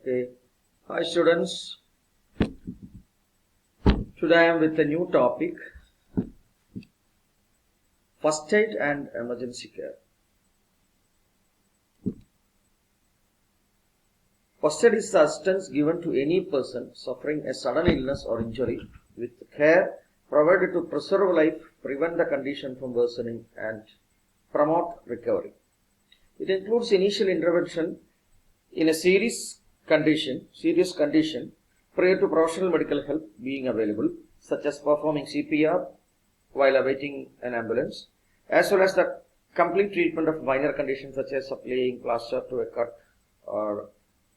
Okay. Hi students. Today I am with a new topic. First aid and emergency care. First aid is the assistance given to any person suffering a sudden illness or injury with care provided to preserve life, prevent the condition from worsening and promote recovery. It includes initial intervention in a serious condition prior to professional medical help being available, such as performing CPR while awaiting an ambulance, as well as the complete treatment of minor conditions such as applying plaster to a cut or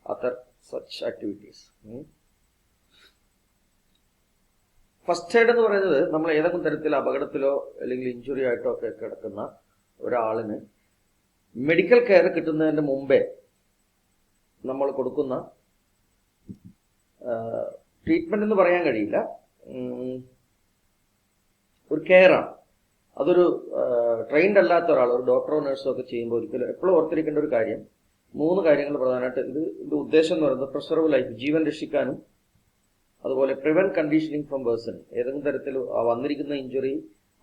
other such activities. First aid എന്ന് പറയുന്നത് നമ്മൾ ഏതെങ്കിലും തരത്തിൽ അപകടത്തിലോ അല്ലെങ്കിൽ injury ആയിട്ടോ ഒക്കെ കിടക്കുന്ന ഒരാളിന് മെഡിക്കൽ കെയർ കിട്ടുന്നതിന് മുമ്പേ നമ്മൾ കൊടുക്കുന്ന ട്രീറ്റ്മെന്റ് എന്ന് പറയാൻ കഴിയില്ല, ഒരു കെയറാണ്. അതൊരു ട്രെയിൻഡ് അല്ലാത്ത ഒരാൾ, ഒരു ഡോക്ടറോ നഴ്സോ ഒക്കെ ചെയ്യുമ്പോൾ ഒരിക്കലും എപ്പോഴും ഓർത്തിരിക്കേണ്ട ഒരു കാര്യം, 3 കാര്യങ്ങൾ പ്രധാനമായിട്ട്. ഇതിന്റെ ഉദ്ദേശം എന്ന് പറയുന്നത് പ്രിസർവ് ലൈഫ്, ജീവൻ രക്ഷിക്കാനും, അതുപോലെ പ്രിവെന്റ് കണ്ടീഷനിങ് ഫ്രം വേഴ്സണിങ്. ഏതെങ്കിലും തരത്തിൽ വന്നിരിക്കുന്ന ഇഞ്ചുറി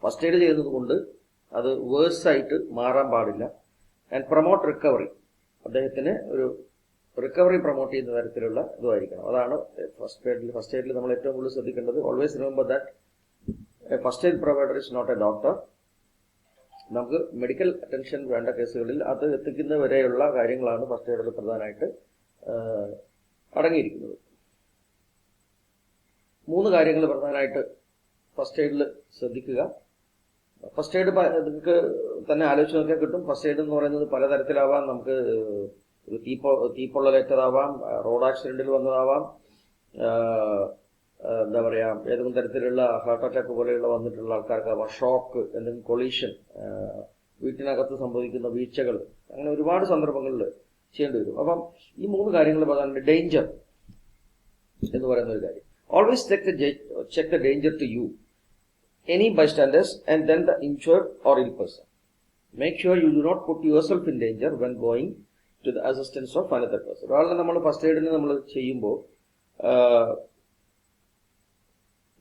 ഫസ്റ്റ് എയ്ഡ് ചെയ്യുന്നത് കൊണ്ട് അത് വേഴ്സ് ആയിട്ട് മാറാൻ പാടില്ല. ആൻഡ് പ്രൊമോട്ട് റിക്കവറി, അദ്ദേഹത്തിന് ഒരു റിക്കവറി പ്രൊമോട്ട് ചെയ്യുന്ന തരത്തിലുള്ള ഇതുമായിരിക്കണം. അതാണ് ഫസ്റ്റ് എയ്ഡിൽ നമ്മൾ ഏറ്റവും കൂടുതൽ ശ്രദ്ധിക്കേണ്ടത്. Always remember that first aid provider is not a doctor. നമുക്ക് മെഡിക്കൽ അറ്റൻഷൻ വേണ്ട കേസുകളിൽ അത് എത്തിക്കുന്നവരെയുള്ള കാര്യങ്ങളാണ് ഫസ്റ്റ് എയ്ഡിൽ പ്രധാനമായിട്ട് അടങ്ങിയിരിക്കുന്നത്. 3 കാര്യങ്ങൾ പ്രധാനമായിട്ട് ഫസ്റ്റ് എയ്ഡിൽ ശ്രദ്ധിക്കുക. ഫസ്റ്റ് എയ്ഡ് നിങ്ങൾക്ക് തന്നെ ആലോചിച്ച് നോക്കിയാൽ കിട്ടും. ഫസ്റ്റ് എയ്ഡ് എന്ന് പറയുന്നത് പലതരത്തിലാവാം. നമുക്ക് തീപ്പൊള്ളലേറ്റതാവാം, റോഡ് ആക്സിഡന്റിൽ വന്നതാവാം, എന്താ പറയാ, ഏതെങ്കിലും തരത്തിലുള്ള ഹാർട്ട് അറ്റാക്ക് പോലെയുള്ള വന്നിട്ടുള്ള ആൾക്കാർക്കാവാം, ഷോക്ക്, എന്തെങ്കിലും കൊളീഷൻ, വീട്ടിനകത്ത് സംഭവിക്കുന്ന വീഴ്ചകൾ, അങ്ങനെ ഒരുപാട് സന്ദർഭങ്ങളിൽ ചെയ്യേണ്ടി വരും. അപ്പം ഈ 3 കാര്യങ്ങൾ പ്രധാനമായിട്ട് ഡേഞ്ചർ എന്ന് പറയുന്ന ഒരു കാര്യം. Always check the danger to you, any bystanders, and then the injured or ill person. Make sure you do not put yourself in danger when going to the assistance of another person. ഒരാളെ നമ്മൾ first എയ്ഡിന് നമ്മൾ ചെയ്യുമ്പോൾ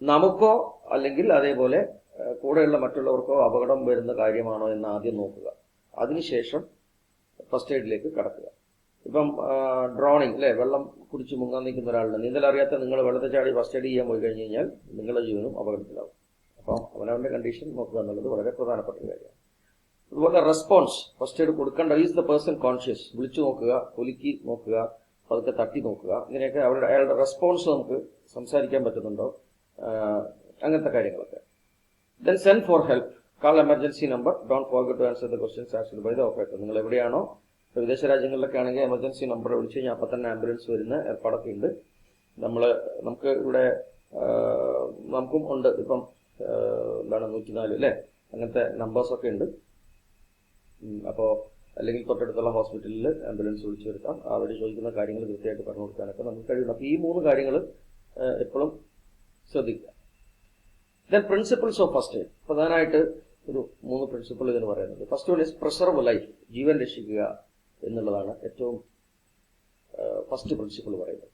നമുക്കോ അല്ലെങ്കിൽ അതേപോലെ കൂടെയുള്ള മറ്റുള്ളവർക്കോ അപകടം വരുന്ന കാര്യമാണോ എന്ന് ആദ്യം നോക്കുക. അതിനുശേഷം ഫസ്റ്റ് എയ്ഡിലേക്ക് കടക്കുക. ഇപ്പം ഡ്രോണിങ് അല്ലെ, വെള്ളം കുടിച്ച് മുങ്ങാൻ നിൽക്കുന്ന ഒരാളുടെ നീന്തലറിയാത്ത നിങ്ങൾ വെള്ളത്തെ ചാടി ഫസ്റ്റ് എയ്ഡ് ചെയ്യാൻ പോയി കഴിഞ്ഞ് കഴിഞ്ഞാൽ നിങ്ങളുടെ ജീവനും അപകടത്തിലാവും. അപ്പം അവനവന്റെ കണ്ടീഷൻ നോക്കുക എന്നുള്ളത് വളരെ പ്രധാനപ്പെട്ട ഒരു കാര്യമാണ്. അതുപോലെ റെസ്പോൺസ്, ഫസ്റ്റ് എയ്ഡ് കൊടുക്കേണ്ട, ഈസ് ദ പേഴ്സൺ കോൺഷ്യസ്, വിളിച്ചു നോക്കുക, കുലുക്കി നോക്കുക, അതൊക്കെ തട്ടി നോക്കുക, ഇങ്ങനെയൊക്കെ അയാളുടെ റെസ്പോൺസ് നമുക്ക് സംസാരിക്കാൻ പറ്റുന്നുണ്ടോ, അങ്ങനത്തെ കാര്യങ്ങളൊക്കെ. Then send for help, call emergency number, don't forget to answer the questions asked by the operator. നിങ്ങൾ എവിടെയാണോ, വിദേശ രാജ്യങ്ങളിലൊക്കെ ആണെങ്കിൽ എമർജൻസി നമ്പർ വിളിച്ചു കഴിഞ്ഞാൽ അപ്പം തന്നെ ആംബുലൻസ് വരുന്ന ഏർപ്പാടൊക്കെ ഉണ്ട്. നമുക്ക് ഇവിടെ നമുക്കും ഉണ്ട്. ഇപ്പം എന്താണ് 104 അല്ലേ, അങ്ങനത്തെ നമ്പേഴ്സൊക്കെ ഉണ്ട്. അപ്പോൾ അല്ലെങ്കിൽ തൊട്ടടുത്തുള്ള ഹോസ്പിറ്റലിൽ ആംബുലൻസ് വിളിച്ചു വരുത്താം. അവർ ചോദിക്കുന്ന കാര്യങ്ങൾ കൃത്യമായിട്ട് പറഞ്ഞു കൊടുക്കാനൊക്കെ നമുക്ക് കഴിയുന്നു. അപ്പോൾ ഈ 3 കാര്യങ്ങൾ എപ്പോഴും ശ്രദ്ധിക്കുക. Then principles of first aid, പ്രധാനമായിട്ട് ഒരു 3 പ്രിൻസിപ്പിൾ ഇതിന് പറയുന്നത്. First one is preserve life, ജീവൻ രക്ഷിക്കുക എന്നുള്ളതാണ് ഏറ്റവും ഫസ്റ്റ് പ്രിൻസിപ്പിൾ പറയുന്നത്.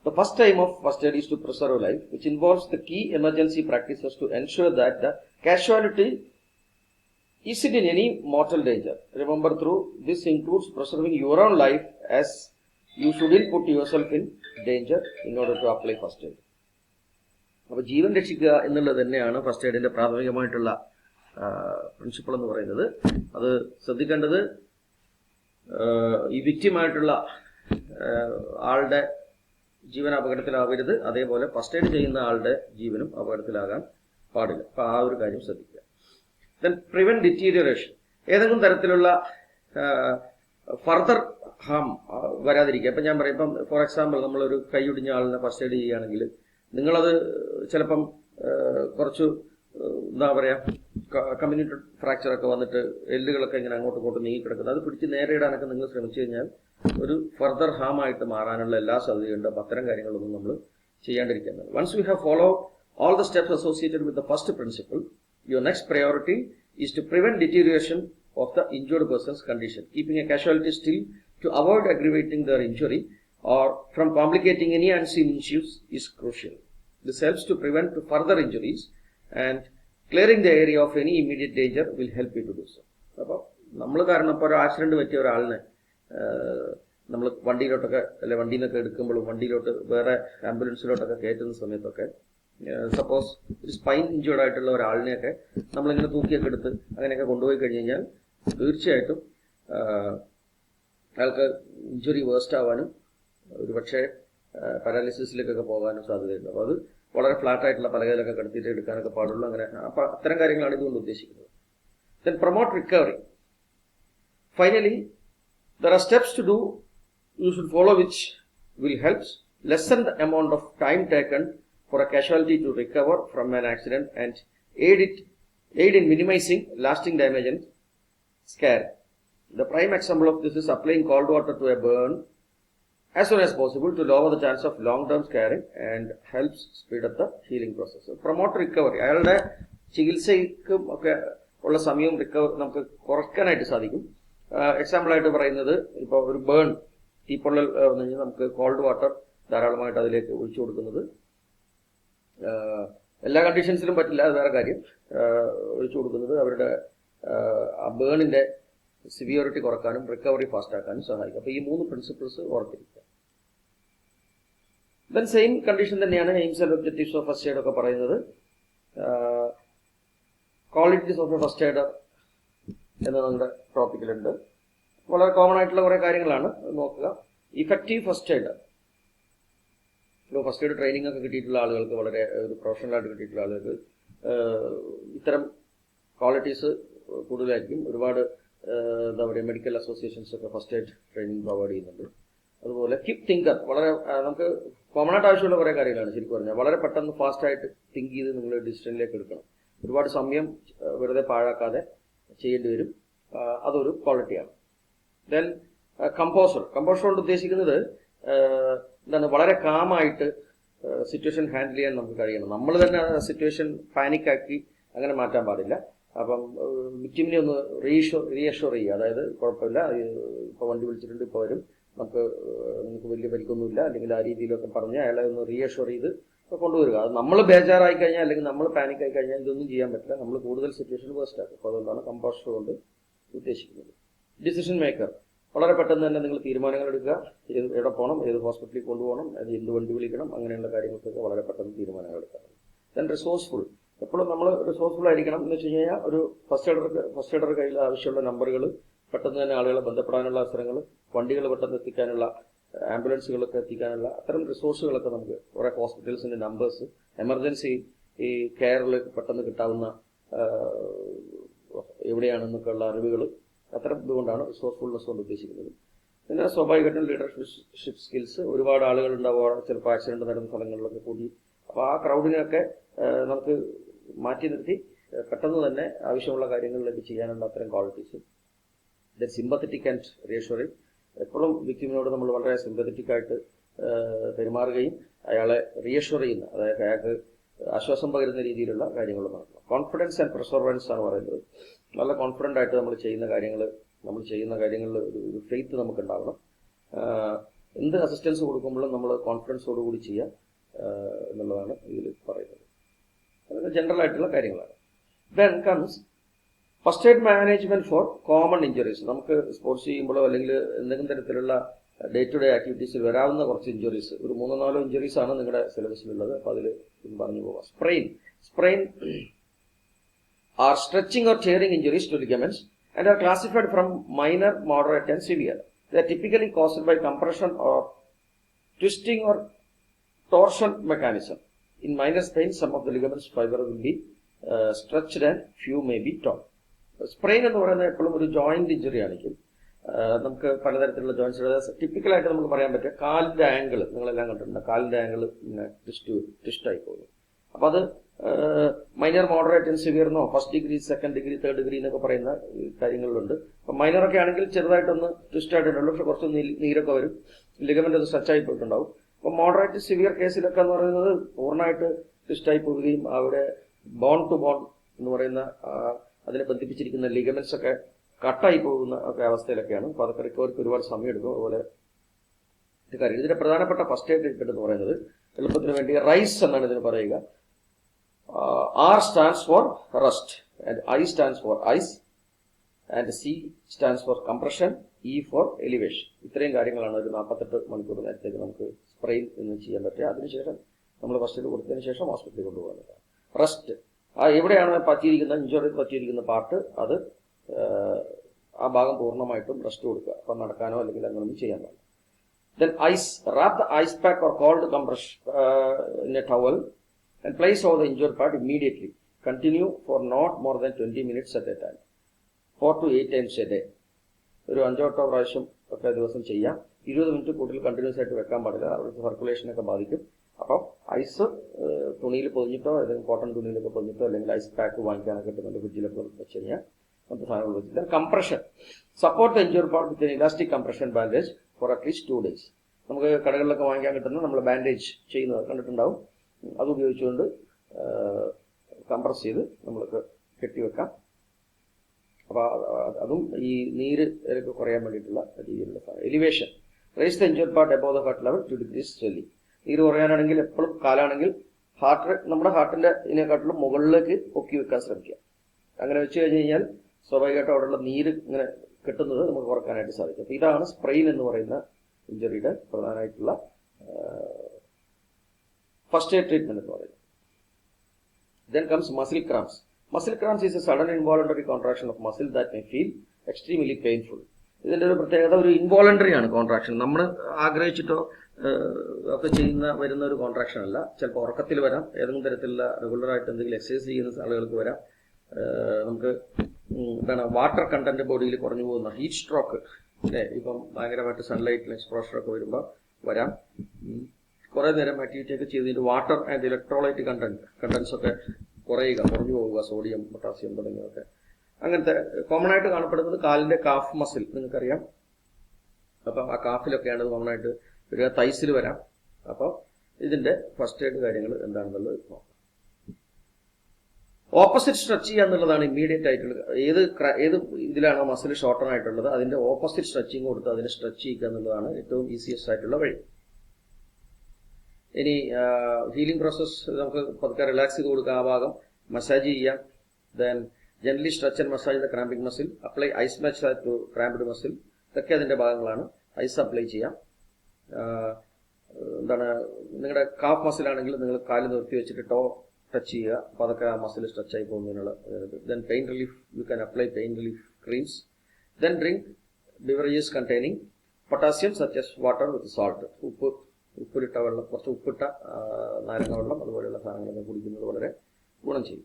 The first aim of first aid is to preserve life, which involves the key emergency practices to ensure that the casualty isn't in any mortal danger. Remember, through this includes preserving your own life, as you shouldn't put yourself in danger in order to apply first aid. അപ്പോൾ ജീവൻ രക്ഷിക്കുക എന്നുള്ളത് തന്നെയാണ് first എയ്ഡിന്റെ പ്രാഥമികമായിട്ടുള്ള principle എന്ന് പറയുന്നത്. അത് ശ്രദ്ധിക്കേണ്ടത് ഈ വിക്റ്റിമായിട്ടുള്ള ആളുടെ ജീവൻ അപകടത്തിലാവരുത്, അതേപോലെ ഫസ്റ്റ് എയ്ഡ് ചെയ്യുന്ന ആളുടെ ജീവനും അപകടത്തിലാകാൻ പാടില്ല. അപ്പോൾ ആ ഒരു കാര്യം ശ്രദ്ധിക്കുക. ദെൻ പ്രിവെന്റ് ഡിറ്റീരിയറേഷൻ, ഏതെങ്കിലും തരത്തിലുള്ള ഫർദർ ഹാം വരാതിരിക്കുക. ഇപ്പം ഞാൻ പറയും, ഇപ്പം ഫോർ എക്സാമ്പിൾ നമ്മളൊരു കൈയൊടിഞ്ഞ ആളിനെ ഫസ്റ്റ് എയ്ഡ് ചെയ്യുകയാണെങ്കിൽ നിങ്ങളത് ചിലപ്പം കുറച്ച് എന്താ പറയുക, കമ്മ്യൂണിറ്റഡ് ഫ്രാക്ചറൊക്കെ വന്നിട്ട് എല്ലുകളൊക്കെ ഇങ്ങനെ അങ്ങോട്ടും ഇങ്ങോട്ടും നീങ്ങിക്കിടക്കുന്നത്, അത് പിടിച്ച് നേരെ ഇടാനൊക്കെ നിങ്ങൾ ശ്രമിച്ചു കഴിഞ്ഞാൽ ഒരു ഫർദർ ഹാം ആയിട്ട് മാറാനുള്ള എല്ലാ സാധ്യതയുണ്ട്. അപ്പം അത്തരം കാര്യങ്ങളൊന്നും നമ്മൾ ചെയ്യാണ്ടിരിക്കുന്നത്. Once we have follow all the steps associated with the first principle, your next priority is to prevent deterioration of the injured person's condition, keeping a casualty still to avoid aggravating their injury or from complicating any unseen issues is crucial. This helps to prevent further injuries, and clearing the area of any immediate danger will help you to do so. അപ്പോൾ നമ്മൾ കാരണം ഇപ്പോൾ ഒരു accident പറ്റിയ ഒരാളിനെ നമ്മൾ വണ്ടിയിലോട്ടൊക്കെ അല്ലെ വണ്ടിയിൽ നിന്നൊക്കെ എടുക്കുമ്പോഴും വണ്ടിയിലോട്ട് വേറെ ആംബുലൻസിലോട്ടൊക്കെ കയറ്റുന്ന സമയത്തൊക്കെ സപ്പോസ് ഒരു സ്പൈൻ ഇഞ്ചേർഡ് ആയിട്ടുള്ള ഒരാളിനെയൊക്കെ നമ്മളിങ്ങനെ തൂക്കിയൊക്കെ എടുത്ത് അങ്ങനെയൊക്കെ കൊണ്ടുപോയി കഴിഞ്ഞ് കഴിഞ്ഞാൽ തീർച്ചയായിട്ടും അയാൾക്ക് ഇഞ്ചുറി വേസ്റ്റ് ആവാനും ഒരുപക്ഷെ പാരാലിസിസിലേക്കൊക്കെ പോകാനും സാധ്യതയുണ്ട്. അപ്പോൾ അത് വളരെ ഫ്ലാറ്റ് ആയിട്ടുള്ള പലകയിലൊക്കെ കടത്തിയിട്ട് എടുക്കാനൊക്കെ പാടുള്ളൂ. അങ്ങനെ അപ്പം അത്തരം കാര്യങ്ങളാണ് ഇതുകൊണ്ട് ഉദ്ദേശിക്കുന്നത്. Then promote recovery. Finally, there are steps to do you should follow which will help lessen the amount of time taken for a casualty to recover from an accident and aid in minimizing lasting damage and scare. The prime example of this is applying cold water to a burn as soon as possible to lower the chance of long-term scarring and helps speed up the healing process. So, promote recovery. അയാളുടെ ചികിത്സയ്ക്കും ഒക്കെ ഉള്ള സമയവും നമുക്ക് കുറയ്ക്കാനായിട്ട് സാധിക്കും. എക്സാമ്പിളായിട്ട് പറയുന്നത് ഇപ്പോൾ ഒരു ബേൺ തീപ്പൊള്ളൽ വന്നു കഴിഞ്ഞാൽ നമുക്ക് കോൾഡ് വാട്ടർ ധാരാളമായിട്ട് അതിലേക്ക് ഒഴിച്ചു കൊടുക്കുന്നത് എല്ലാ കണ്ടീഷൻസിലും പറ്റില്ല, അത് വേറെ കാര്യം. ഒഴിച്ചു കൊടുക്കുന്നത് അവരുടെ ആ ബേണിന്റെ സിവിയോറിറ്റി കുറക്കാനും റിക്കവറി ഫാസ്റ്റ് ആക്കാനും സഹായിക്കും. അപ്പോൾ ഈ 3 പ്രിൻസിപ്പിൾസ് ഓർത്തിരിക്കുക. ദെൻ സെയിം കണ്ടീഷൻ തന്നെയാണ് AIIMS and objectives of first aid ഒക്കെ പറയുന്നത്. Qualities of A first aider എന്ന് നമ്മുടെ ടോപ്പിക്കിലുണ്ട്. വളരെ കോമൺ ആയിട്ടുള്ള കുറേ കാര്യങ്ങളാണ് നോക്കുക. Effective first aider, first aid training ഒക്കെ കിട്ടിയിട്ടുള്ള ആളുകൾക്ക്, വളരെ ഒരു പ്രൊഫഷണലായിട്ട് കിട്ടിയിട്ടുള്ള ആളുകൾക്ക് ഇത്തരം ക്വാളിറ്റീസ് കൂടുതലായിരിക്കും. ഒരുപാട് എന്താ പറയുക മെഡിക്കൽ അസോസിയേഷൻസ് ഒക്കെ ഫസ്റ്റ് എയ്ഡ് ട്രെയിനിങ് പ്രൊവൈഡ് ചെയ്യുന്നുണ്ട്. അതുപോലെ ക്വിക്ക് തിങ്കർ, വളരെ നമുക്ക് കോമൺ ആയിട്ട് ആവശ്യമുള്ള കുറേ കാര്യങ്ങളാണ് ശരിക്കും പറഞ്ഞാൽ. വളരെ പെട്ടെന്ന് ഫാസ്റ്റായിട്ട് തിങ്ക് ചെയ്ത് നിങ്ങൾ ഡിസിഷനിലേക്ക് എടുക്കണം. ഒരുപാട് സമയം വെറുതെ പാഴാക്കാതെ ചെയ്യേണ്ടി വരും. അതൊരു ക്വാളിറ്റിയാണ്. ദെൻ കമ്പോസർ കൊണ്ട് ഉദ്ദേശിക്കുന്നത് എന്താണ്, വളരെ കാമായിട്ട് സിറ്റുവേഷൻ ഹാൻഡിൽ ചെയ്യാൻ നമുക്ക് കഴിയണം. നമ്മൾ തന്നെ സിറ്റുവേഷൻ പാനിക്കാക്കി അങ്ങനെ മാറ്റാൻ പാടില്ല. അപ്പം വിക്ടിമിനെ ഒന്ന് റീഅഷ്യൂർ ചെയ്യുക. അതായത് കുഴപ്പമില്ല, ഇപ്പോൾ വണ്ടി വിളിച്ചിട്ടുണ്ട്, ഇപ്പോൾ വരും, നിങ്ങൾക്ക് വലിയ പരിക്കൊന്നുമില്ല, അല്ലെങ്കിൽ ആ രീതിയിലൊക്കെ പറഞ്ഞ് അയാളെ ഒന്ന് റീഅഷ്യൂർ ചെയ്ത് കൊണ്ടുവരിക. അത് നമ്മൾ ബേജാറായി കഴിഞ്ഞാൽ അല്ലെങ്കിൽ നമ്മൾ പാനിക് ആയി കഴിഞ്ഞാൽ ഇതൊന്നും ചെയ്യാൻ പറ്റില്ല. നമ്മൾ കൂടുതൽ സിറ്റുവേഷൻ വേസ്റ്റ് ആക്കും. അപ്പോൾ അതുകൊണ്ടാണ് കമ്പോസർ കൊണ്ട് ഉദ്ദേശിക്കുന്നത്. ഡിസിഷൻ മേക്കർ, വളരെ പെട്ടെന്ന് തന്നെ നിങ്ങൾ തീരുമാനങ്ങൾ എടുക്കുക. എവിടെ പോകണം, ഏത് ഹോസ്പിറ്റലിൽ കൊണ്ടുപോകണം, എന്ത് വണ്ടി വിളിക്കണം, അങ്ങനെയുള്ള കാര്യങ്ങൾക്കൊക്കെ വളരെ പെട്ടെന്ന് തീരുമാനങ്ങൾ എടുക്കുക. ദെൻ റിസോഴ്സ്ഫുൾ, എപ്പോഴും നമ്മൾ റിസോഴ്സ്ഫുൾ ആയിരിക്കണം. എന്ന് വെച്ച് കഴിഞ്ഞാൽ ഒരു ഫസ്റ്റ് എയ്ഡർ കയ്യിൽ ആവശ്യമുള്ള നമ്പറുകൾ, പെട്ടെന്ന് തന്നെ ആളുകളെ ബന്ധപ്പെടാനുള്ള അവസരങ്ങൾ, വണ്ടികൾ പെട്ടെന്ന് എത്തിക്കാനുള്ള, ആംബുലൻസുകളൊക്കെ എത്തിക്കാനുള്ള അത്തരം റിസോഴ്സുകളൊക്കെ നമുക്ക് കുറേ ഹോസ്പിറ്റൽസിന്റെ നമ്പേഴ്സ്, എമർജൻസി ഈ കെയറിൽ പെട്ടെന്ന് കിട്ടാവുന്ന എവിടെയാണെന്നൊക്കെ ഉള്ള അറിവുകൾ, അത്തരം ഇതുകൊണ്ടാണ് റിസോഴ്സ്ഫുൾനെസ് കൊണ്ട് ഉദ്ദേശിക്കുന്നത്. പിന്നെ സ്വാഭാവികമായിട്ടും ലീഡർഷിപ്പ് സ്കിൽസ്, ഒരുപാട് ആളുകൾ ഉണ്ടാവുക, ചിലപ്പോൾ ആക്സിഡന്റ് നടന്ന സ്ഥലങ്ങളിലൊക്കെ കൂടി, അപ്പോൾ ആ ക്രൗഡിനെയൊക്കെ നമുക്ക് മാറ്റി നിർത്തി പെട്ടെന്ന് തന്നെ ആവശ്യമുള്ള കാര്യങ്ങളിലേക്ക് ചെയ്യാനുള്ള അത്തരം ക്വാളിറ്റീസ്. ദെൻ സിമ്പത്തറ്റിക് ആൻഡ് റിയഷ്വറിങ്, എപ്പോഴും വിക്ടിമിനോട് നമ്മൾ വളരെ സിമ്പത്തറ്റിക് ആയിട്ട് പെരുമാറുകയും അയാളെ റിയഷ്വർ ചെയ്യുന്ന, അതായത് അയാൾക്ക് ആശ്വാസം പകരുന്ന രീതിയിലുള്ള കാര്യങ്ങൾ നടക്കണം. കോൺഫിഡൻസ് ആൻഡ് പെർസോർവൻസ് ആണ് പറയുന്നത്. നല്ല കോൺഫിഡൻ്റ് ആയിട്ട് നമ്മൾ ചെയ്യുന്ന കാര്യങ്ങളിൽ ഒരു ഫെയ്ത്ത് നമുക്കുണ്ടാവണം. എന്ത് അസിസ്റ്റൻസ് കൊടുക്കുമ്പോഴും നമ്മൾ കോൺഫിഡൻസോടുകൂടി ചെയ്യുക എന്നുള്ളതാണ് ഇതിൽ പറയുന്നത്. അതൊക്കെ ജനറൽ ആയിട്ടുള്ള കാര്യങ്ങളാണ്. Then comes first aid management for common injuries. നമുക്ക് സ്പോർട്സ് ചെയ്യുമ്പോഴോ അല്ലെങ്കിൽ എന്തെങ്കിലും തരത്തിലുള്ള ഡേ ടു ഡേ ആക്ടിവിറ്റീസിൽ വരാവുന്ന കുറച്ച് ഇഞ്ചുറീസ്, ഒരു 3-4 ഇഞ്ചുറീസ് ആണ് നിങ്ങളുടെ സിലബസിലുള്ളത്. അപ്പോൾ അതിൽ പറഞ്ഞു പോകാം. Sprain are stretching or tearing injuries to ligaments and are classified from minor, moderate and severe. They are typically caused by compression or twisting or torsion mechanism. In minor sprain, some of the ligaments fiber will be stretched and few may be torn. Sprain എന്ന് പറയുന്നത് എപ്പോഴും ഒരു joint injury ആയിരിക്കും. നമുക്ക് പലതരത്തിലുള്ള joints ടിപ്പിക്കലായിട്ട് നമുക്ക് പറയാൻ പറ്റുക കാലിന്റെ ആംഗിൾ, നിങ്ങളെല്ലാം കണ്ടിട്ടുണ്ട്, കാലിന്റെ ആംഗിൾ ഇങ്ങനെ ട്വിസ്റ്റ് ആയി പോകുന്നു. അപ്പൊ അത് മൈനർ, മോഡറേറ്റ് ആൻഡ് സിവിയർ എന്നോ first degree, second degree, third degree എന്നൊക്കെ പറയുന്ന കാര്യങ്ങളിലുണ്ട്. അപ്പൊ മൈനറൊക്കെ ആണെങ്കിൽ ചെറുതായിട്ടൊന്ന് ട്വിസ്റ്റ് ആയിട്ടുണ്ടല്ലോ, പക്ഷെ കുറച്ച് നീരൊക്കെ വരും, ലിഗമെന്റ് അത് സ്ട്രെച്ച് ആയി പോയിട്ടുണ്ടാവും. അപ്പൊ മോഡറേറ്റ് സിവിയർ കേസിലൊക്കെ എന്ന് പറയുന്നത് പൂർണ്ണമായിട്ട് ട്വിസ്റ്റ് ആയി പോവുകയും അവിടെ ബോൺ ടു ബോൺ എന്ന് പറയുന്ന അതിനെ ബന്ധിപ്പിച്ചിരിക്കുന്ന ലിഗമെന്റ്സ് ഒക്കെ കട്ടായി പോകുന്ന ഒക്കെ അവസ്ഥയിലൊക്കെയാണ്. അപ്പോൾ അതൊക്കെ റിക്കവറിക്ക് ഒരുപാട് സമയം എടുക്കും. അതുപോലെ കാര്യം. ഇതിന്റെ പ്രധാനപ്പെട്ട ഫസ്റ്റ് എയ്ഡ് ട്രീറ്റ്മെന്റ് എന്ന് പറയുന്നത് എളുപ്പത്തിന് വേണ്ടി റൈസ് എന്നാണ് ഇതിന് പറയുക. R stands for rust, and I stands for ice, and C stands for compression, E for elevation. ഇത്രയും കാര്യങ്ങളാണ് ഒരു 48 മണിക്കൂർ നേരത്തേക്ക് നമുക്ക് സ്പ്രെയിൻ എന്ന് ചെയ്യാൻ പറ്റുക. അതിനുശേഷം നമ്മൾ ഫസ്റ്റ് എയ്ഡ് കൊടുത്തതിന് ശേഷം ഹോസ്പിറ്റലിൽ കൊണ്ടുപോകുന്നത്. റസ്റ്റ്, എവിടെയാണ് പറ്റിയിരിക്കുന്ന ഇഞ്ചുറി പറ്റിയിരിക്കുന്ന പാർട്ട്, അത് ആ ഭാഗം പൂർണ്ണമായിട്ടും റെസ്റ്റ് കൊടുക്കുക. അപ്പം നടക്കാനോ അല്ലെങ്കിൽ അങ്ങനെയൊന്നും ചെയ്യാൻ പാടില്ല. Then ice, wrap the ice pack or cold compress in a towel and place over the injured part immediately. Continue for not more than 20 minutes at a time. 4 to 8 times a day. ഒരു 5-8 പ്രാവശ്യം ഒക്കെ ദിവസം ചെയ്യാം. 20 minute കൂടുതൽ continuous ആയിട്ട് വെക്കാൻ പാടില്ല. അവിടുത്തെ സർക്കുലേഷനൊക്കെ ബാധിക്കും. അപ്പം ഐസ് തുണിയിൽ പൊതിഞ്ഞിട്ടോ അല്ലെങ്കിൽ കോട്ടൺ തുണിയിലൊക്കെ പൊതിഞ്ഞിട്ടോ അല്ലെങ്കിൽ ഐസ് പാക്ക് വാങ്ങിക്കാനൊക്കെ കിട്ടുന്നുണ്ട്, ഫ്രിഡ്ജിലൊക്കെ വെച്ച് കഴിഞ്ഞാൽ അങ്ങനത്തെ സാധനങ്ങൾ വെച്ചിട്ട്. Compression, support the injured part with elastic compression bandage for at least 2 days. നമുക്ക് കടകളിലൊക്കെ വാങ്ങിക്കാൻ കിട്ടുന്ന നമ്മൾ ബാൻഡേജ് ചെയ്യുന്നത് കണ്ടിട്ടുണ്ടാവും. അത് ഉപയോഗിച്ചുകൊണ്ട് കംപ്രസ് ചെയ്ത് നമ്മൾക്ക് കെട്ടിവെക്കാം. അപ്പോൾ അതും ഈ നീര് ഒക്കെ കുറയാൻ വേണ്ടിയിട്ടുള്ള രീതിയിലുള്ള സാധനം. Elevation, raise the injured part above the heart level to decrease swelling. നീര് കുറയാനാണെങ്കിൽ എപ്പോഴും കാലാണെങ്കിൽ നമ്മുടെ ഹാർട്ടിന്റെ ഇതിനെക്കാട്ടിലും മുകളിലേക്ക് പൊക്കി വെക്കാൻ ശ്രമിക്കുക. അങ്ങനെ വെച്ച് കഴിഞ്ഞ് കഴിഞ്ഞാൽ സ്വാഭാവികമായിട്ടും അവിടെയുള്ള നീര് ഇങ്ങനെ കെട്ടുന്നത് നമുക്ക് കുറക്കാനായിട്ട് സാധിക്കും. അപ്പോൾ ഇതാണ് സ്പ്രെയിൻ എന്ന് പറയുന്ന ഇഞ്ചുറിയുടെ പ്രധാനമായിട്ടുള്ള ഫസ്റ്റ് എയ്ഡ് ട്രീറ്റ്മെന്റ് എന്ന് പറയുന്നത്. Then comes muscle cramps. Muscle cramps is a sudden involuntary contraction of muscle that may feel extremely painful. ഇതിന്റെ ഒരു പ്രത്യേകത ഒരു ഇൻവോളണ്ടറി ആണ് കോൺട്രാക്ഷൻ. നമ്മൾ ആഗ്രഹിച്ചിട്ടോ ഒക്കെ വരുന്ന ഒരു കോൺട്രാക്ഷൻ അല്ല. ചിലപ്പോൾ ഉറക്കത്തിൽ വരാം, ഏതെങ്കിലും തരത്തിലുള്ള റെഗുലറായിട്ട് എന്തെങ്കിലും എക്സസൈസ് ചെയ്യുന്ന ആളുകൾക്ക് വരാം. നമുക്ക് എന്താണ് വാട്ടർ കണ്ടന്റ് ബോഡിയിൽ കുറഞ്ഞു പോകുന്ന ഹീറ്റ് സ്ട്രോക്ക്, അല്ലേ, ഇപ്പം ഭയങ്കരമായിട്ട് സൺലൈറ്റിൽ എക്സ്പോഷർ ഒക്കെ വരുമ്പോൾ വരാം. കുറെ നേരം ആക്ടിവിറ്റി ഒക്കെ ചെയ്തതിന്റെ വാട്ടർ ആൻഡ് ഇലക്ട്രോലൈറ്റ് കണ്ടന്റ്സ് ഒക്കെ കുറഞ്ഞു പോവുക, സോഡിയം പൊട്ടാസ്യം തുടങ്ങിയതൊക്കെ. അങ്ങനത്തെ കോമൺ ആയിട്ട് കാണപ്പെടുന്നത് കാലിന്റെ കാഫ് മസിൽ, നിങ്ങൾക്കറിയാം. അപ്പം ആ കാഫിലൊക്കെയാണ് കോമൺ ആയിട്ട് വരിക, തൈസിൽ വരാം. അപ്പോൾ ഇതിന്റെ ഫസ്റ്റ് എയ്ഡ് കാര്യങ്ങൾ എന്താണെന്നുള്ളത് നോക്കാം. ഓപ്പോസിറ്റ് സ്ട്രെച്ച് ചെയ്യുക എന്നുള്ളതാണ് ഇമ്മീഡിയറ്റ് ആയിട്ടുള്ളത്. ഏത് ഇതിലാണോ മസിൽ ഷോർട്ടൺ ആയിട്ടുള്ളത് അതിന്റെ ഓപ്പോസിറ്റ് സ്ട്രെച്ചിങ് കൊടുത്ത് അതിനെ സ്ട്രെച്ച് ചെയ്യുക എന്നുള്ളതാണ് ഏറ്റവും ഈസിയസ്റ്റ് ആയിട്ടുള്ള വഴി. ഇനി ഹീലിംഗ് പ്രോസസ് നമുക്ക് പതുക്കെ റിലാക്സ് ചെയ്ത് കൊടുക്കുക, ആ ഭാഗം മസാജ് ചെയ്യാം. Then generally stretch and massage the cramping muscle, apply ice match to cramped muscle. ഇതൊക്കെ അതിന്റെ ഭാഗങ്ങളാണ്. ഐസ് അപ്ലൈ ചെയ്യാം. എന്താണ്, നിങ്ങളുടെ കാഫ് മസിലാണെങ്കിൽ നിങ്ങൾ കാല് നിർത്തി വെച്ചിട്ട് ടോ ടച്ച് ചെയ്യുക. അപ്പോൾ അതൊക്കെ ആ മസിൽ സ്ട്രെച്ച് ആയി പോകുന്നതിനുള്ള. Then pain relief, you can apply pain relief creams. Then drink beverages containing potassium such as water with salt. ഉപ്പിലിട്ട വെള്ളം, കുറച്ച് ഉപ്പിട്ട നാരങ്ങ വെള്ളം അതുപോലെയുള്ള സാധനങ്ങളൊക്കെ കുടിക്കുന്നത് വളരെ ഗുണം ചെയ്യും.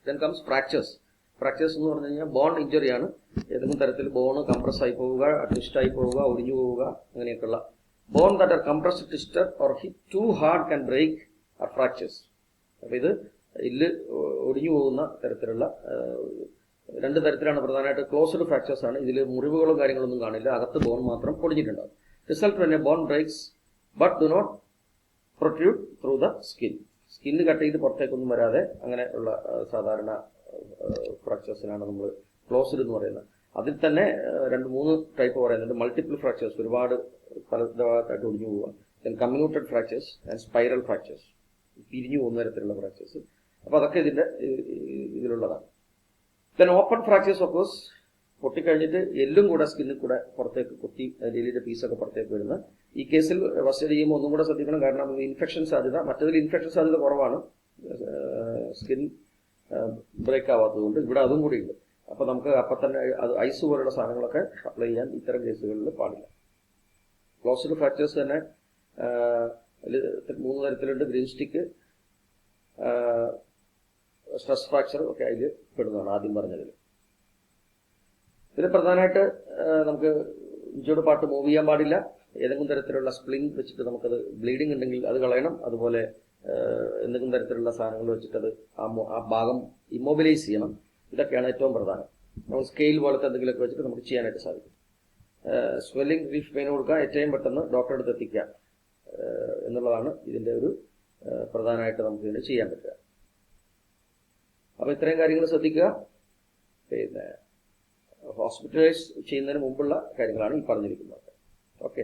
Then comes fractures. ഫ്രാക്ചേഴ്സ് എന്ന് പറഞ്ഞു കഴിഞ്ഞാൽ ബോൺ ഇഞ്ചുറിയാണ്. ഏതെങ്കിലും തരത്തിൽ ബോൺ കംപ്രസ് ആയി പോവുക, ട്വിസ്റ്റ് ആയി പോവുക, ഒടിഞ്ഞു പോവുക, അങ്ങനെയൊക്കെയുള്ള bone that are compressed, twisted or hit too hard can break are fractures. അപ്പോൾ ഇത് ഒടിഞ്ഞു പോകുന്ന തരത്തിലുള്ള 2 തരത്തിലാണ് പ്രധാനമായിട്ട്. ക്ലോസ്ഡ് ഫ്രാക്ചേഴ്സ് ആണ്. ഇതിൽ മുറിവുകളും കാര്യങ്ങളൊന്നും കാണില്ല, അകത്ത് ബോൺ മാത്രം പൊടിഞ്ഞിട്ടുണ്ടാകും. Result when a bone breaks but do not protrude through the skin. Skin cut ചെയ്ത് പുറത്തേക്കൊന്നും വരാതെ അങ്ങനെ ഉള്ള സാധാരണ ഫ്രാക്ചേഴ്സിനാണ് നമ്മൾ ക്ലോസ്ഡ് എന്ന് പറയുന്നത്. അതിൽ തന്നെ 2-3 ടൈപ്പ് പറയുന്നുണ്ട്. മൾട്ടിപ്പിൾ ഫ്രാക്ചേഴ്സ്, ഒരുപാട് പല ഭാഗത്തായിട്ട് ഒടിഞ്ഞു പോവുക. Then comminuted fractures and spiral fractures, പിരിഞ്ഞു പോകുന്ന തരത്തിലുള്ള ഫ്രാക്ചേഴ്സ്. അപ്പോൾ അതൊക്കെ ഇതിലുള്ളതാണ്. Then open fractures of course, പൊട്ടിക്കഴിഞ്ഞിട്ട് എല്ലും കൂടെ സ്കിന്നിൽ കൂടെ പുറത്തേക്ക് കുത്തി എല്ലിന്റെ പീസൊക്കെ പുറത്തേക്ക് വരുന്ന. ഈ കേസിൽ ഫസ്റ്റ് ചെയ്യുമ്പോൾ ഒന്നും കൂടെ ശ്രദ്ധിക്കണം, കാരണം ഇൻഫെക്ഷൻ സാധ്യത, മറ്റതിൽ ഇൻഫെക്ഷൻ സാധ്യത കുറവാണ്, സ്കിൻ ബ്രേക്ക് ആവാത്തതുകൊണ്ട്. ഇവിടെ അതും കൂടി ഉണ്ട്. അപ്പൊ നമുക്ക് അപ്പം തന്നെ അത് ഐസ് പോലുള്ള സാധനങ്ങളൊക്കെ അപ്ലൈ ചെയ്യാൻ ഇത്തരം കേസുകളിൽ പാടില്ല. ക്ലോസ്ഡ് ഫ്രാക്ചേഴ്സ് തന്നെ 3 തരത്തിലുണ്ട്. ഗ്രീൻ സ്റ്റിക്ക്, സ്ട്രെസ് ഫ്രാക്ചർ ഒക്കെ അതിൽ പെടുന്നതാണ് ആദ്യം പറഞ്ഞതിൽ. ഇതിൽ പ്രധാനമായിട്ട് നമുക്ക് ഇഞ്ചുർഡ് പാർട്ട് മൂവ് ചെയ്യാൻ പാടില്ല. ഏതെങ്കിലും തരത്തിലുള്ള സ്പ്ലിംഗ് വെച്ചിട്ട് നമുക്കത് ബ്ലീഡിംഗ് ഉണ്ടെങ്കിൽ അത് കളയണം. അതുപോലെ എന്തെങ്കിലും തരത്തിലുള്ള സാധനങ്ങൾ വെച്ചിട്ടത് ആ ഭാഗം ഇമ്മൊബിലൈസ് ചെയ്യണം. ഇതൊക്കെയാണ് ഏറ്റവും പ്രധാനം. നമ്മൾ സ്കെയിൽ പോലത്തെ എന്തെങ്കിലുമൊക്കെ വെച്ചിട്ട് നമുക്ക് ചെയ്യാനായിട്ട് സാധിക്കും. സ്വെല്ലിംഗ് റിലീഫ് പെയിൻ കൊടുക്കുക, ഏറ്റവും പെട്ടെന്ന് ഡോക്ടറെ അടുത്ത് എത്തിക്കുക എന്നുള്ളതാണ് ഇതിന്റെ ഒരു പ്രധാനമായിട്ട് നമുക്ക് ഇതിന് ചെയ്യാൻ പറ്റുക. അപ്പോൾ ഇത്രയും കാര്യങ്ങൾ ശ്രദ്ധിക്കുക. പിന്നെ ഹോസ്പിറ്റലൈസ് ചെയ്യുന്നതിന് മുമ്പുള്ള കാര്യങ്ങളാണ് ഈ പറഞ്ഞിരിക്കുന്നത്. ഓക്കെ.